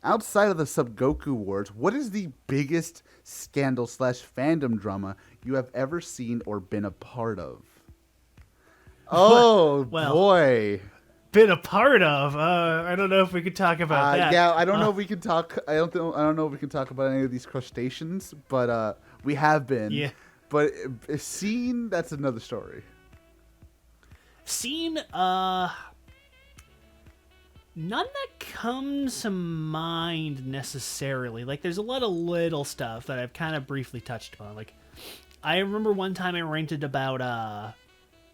outside of the Subgoku Wars, what is the biggest scandal / fandom drama you have ever seen or been a part of? Oh, Well, boy. Been a part of. I don't know if we could talk about that. Yeah, I don't know if we can talk. I don't know if we can talk about any of these crustaceans, but we have been. Yeah. But scene, that's another story. Scene, none that comes to mind necessarily. Like, there's a lot of little stuff that I've kind of briefly touched on. Like, I remember one time I ranted about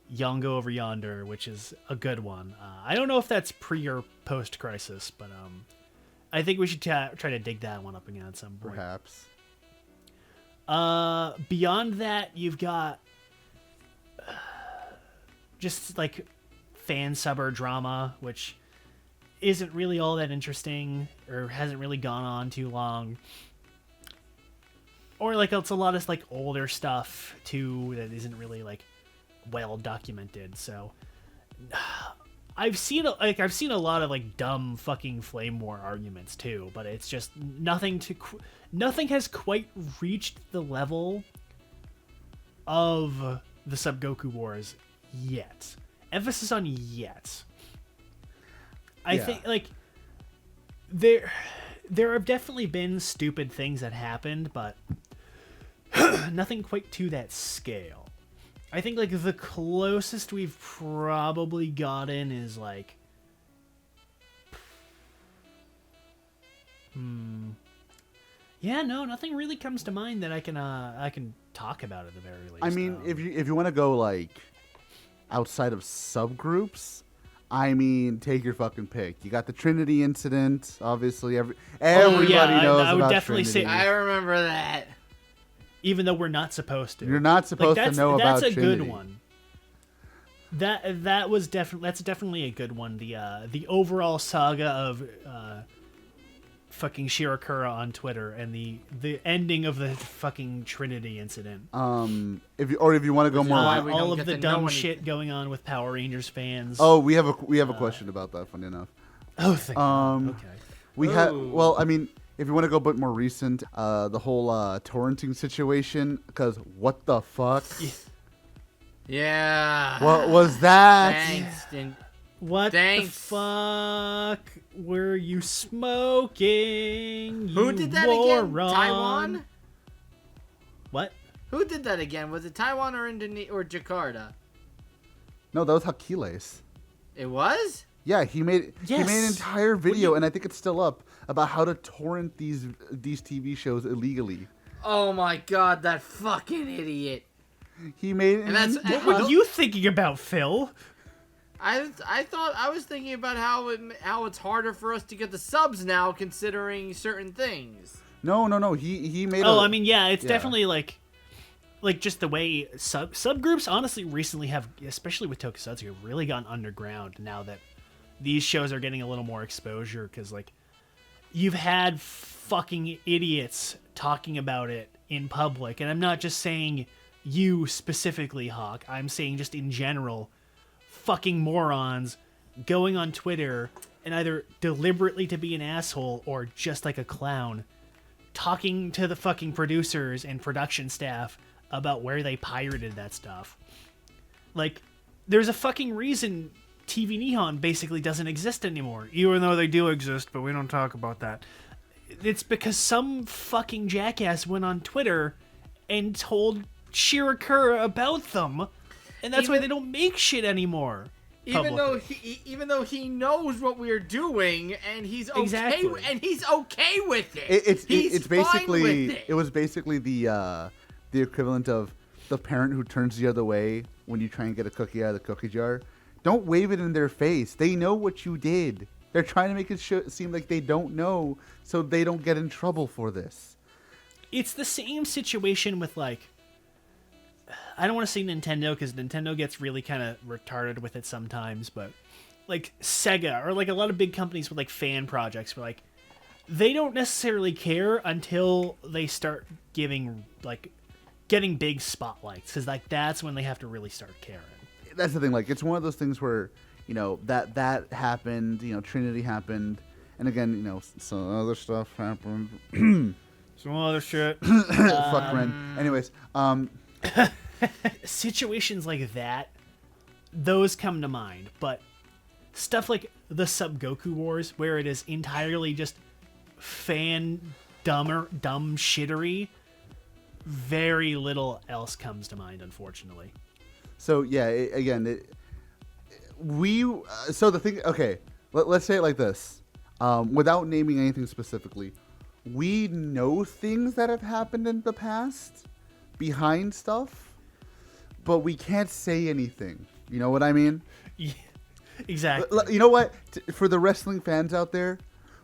Young Over Yonder, which is a good one. I don't know if that's pre or post Crisis, but I think we should try to dig that one up again at some point. Perhaps. Beyond that, you've got just like fan subber drama, which isn't really all that interesting or hasn't really gone on too long. Or like it's a lot of like older stuff too that isn't really like well documented. So I've seen a lot of like dumb fucking flame war arguments too, but it's just nothing has quite reached the level of the Subgoku Wars yet. Emphasis on yet. I think like there have definitely been stupid things that happened, but nothing quite to that scale. I think like the closest we've probably gotten is like yeah, no, nothing really comes to mind that I can talk about at the very least. I mean, if you want to go like outside of subgroups, I mean, take your fucking pick. You got the Trinity incident, obviously. Everybody knows I would about definitely Trinity. say I remember that. Even though we're not supposed to. You're not supposed to know about Trinity. That's a good one. That's definitely a good one. The overall saga of fucking Shirakura on Twitter and the ending of the fucking Trinity incident. If you want to go more, all of the dumb shit going on with Power Rangers fans. Oh, we have a question about that. Funny enough. Oh, thank God. Okay. We had. Well, I mean, if you want to go a bit more recent, the whole torrenting situation. Because what the fuck? Yeah. What was that? Thanks. What the fuck were you smoking? Who did that again? Taiwan? What? Who did that again? Was it Taiwan or Indonesia or Jakarta? No, that was Hakiles. It was? Yeah, he made an entire video, and I think it's still up, about how to torrent these TV shows illegally. Oh my god, that fucking idiot! He made. What were you thinking about, Phil? I thought I was thinking about how it's harder for us to get the subs now, considering certain things. No. He made. I mean, yeah, it's definitely like just the way subgroups honestly recently have, especially with Tokusatsu, have really gotten underground now that these shows are getting a little more exposure, because like you've had fucking idiots talking about it in public, and I'm not just saying you specifically, Hawk. I'm saying just in general. Fucking morons going on Twitter and either deliberately to be an asshole or just like a clown talking to the fucking producers and production staff about where they pirated that stuff. Like, there's a fucking reason TV Nihon basically doesn't exist anymore, even though they do exist, but we don't talk about that. It's because some fucking jackass went on Twitter and told Shirakura about them. And that's why they don't make shit anymore. Even though he knows what we're doing, and he's okay, exactly. And he's okay with it. It's basically fine with it. It was basically the equivalent of the parent who turns the other way when you try and get a cookie out of the cookie jar. Don't wave it in their face. They know what you did. They're trying to make it seem like they don't know, so they don't get in trouble for this. It's the same situation with like. I don't want to say Nintendo, because Nintendo gets really kind of retarded with it sometimes, but like Sega or like a lot of big companies with like fan projects where like they don't necessarily care until they start getting big spotlights, because like that's when they have to really start caring. That's the thing. Like, it's one of those things where, you know, that happened, you know, Trinity happened, And again, you know, some other stuff happened. Some other shit. Fuck Ren. Anyways, Situations like that, those come to mind. But stuff like the Sub Goku Wars, where it is entirely just dumb shittery, very little else comes to mind, unfortunately. so yeah, so the thing, okay, let's say it like this, without naming anything specifically. We know things that have happened in the past behind stuff, but we can't say anything. You know what I mean? Yeah, exactly. You know what? For the wrestling fans out there,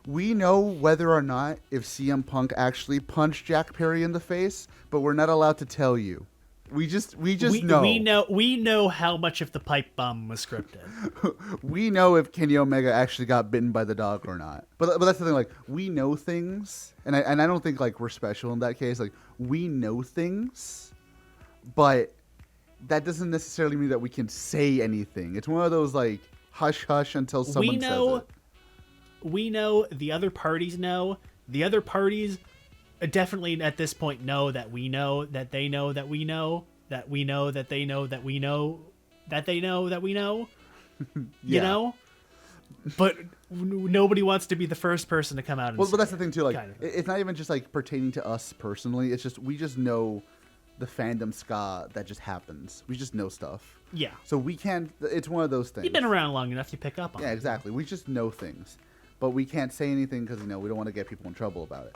we know whether or not if CM Punk actually punched Jack Perry in the face, but we're not allowed to tell you. We just know. We know how much of the pipe bomb was scripted. We know if Kenny Omega actually got bitten by the dog or not. But that's the thing. Like, we know things, and I don't think like we're special in that case. Like, we know things, but that doesn't necessarily mean that we can say anything. It's one of those like hush hush until someone says it. We know, the other parties know. The other parties definitely at this point know that we know, that they know that we know, that we know that they know that we know, that they know that we know. You know? But nobody wants to be the first person to come out and Well, say but that's the thing too. Like, kind of. it's not even just like pertaining to us personally. It's just we just know the fandom ska that just happens. We just know stuff. Yeah. So we can't. It's one of those things. You've been around long enough, you pick up on it. Yeah, exactly. We just know things, but we can't say anything because we don't want to get people in trouble about it.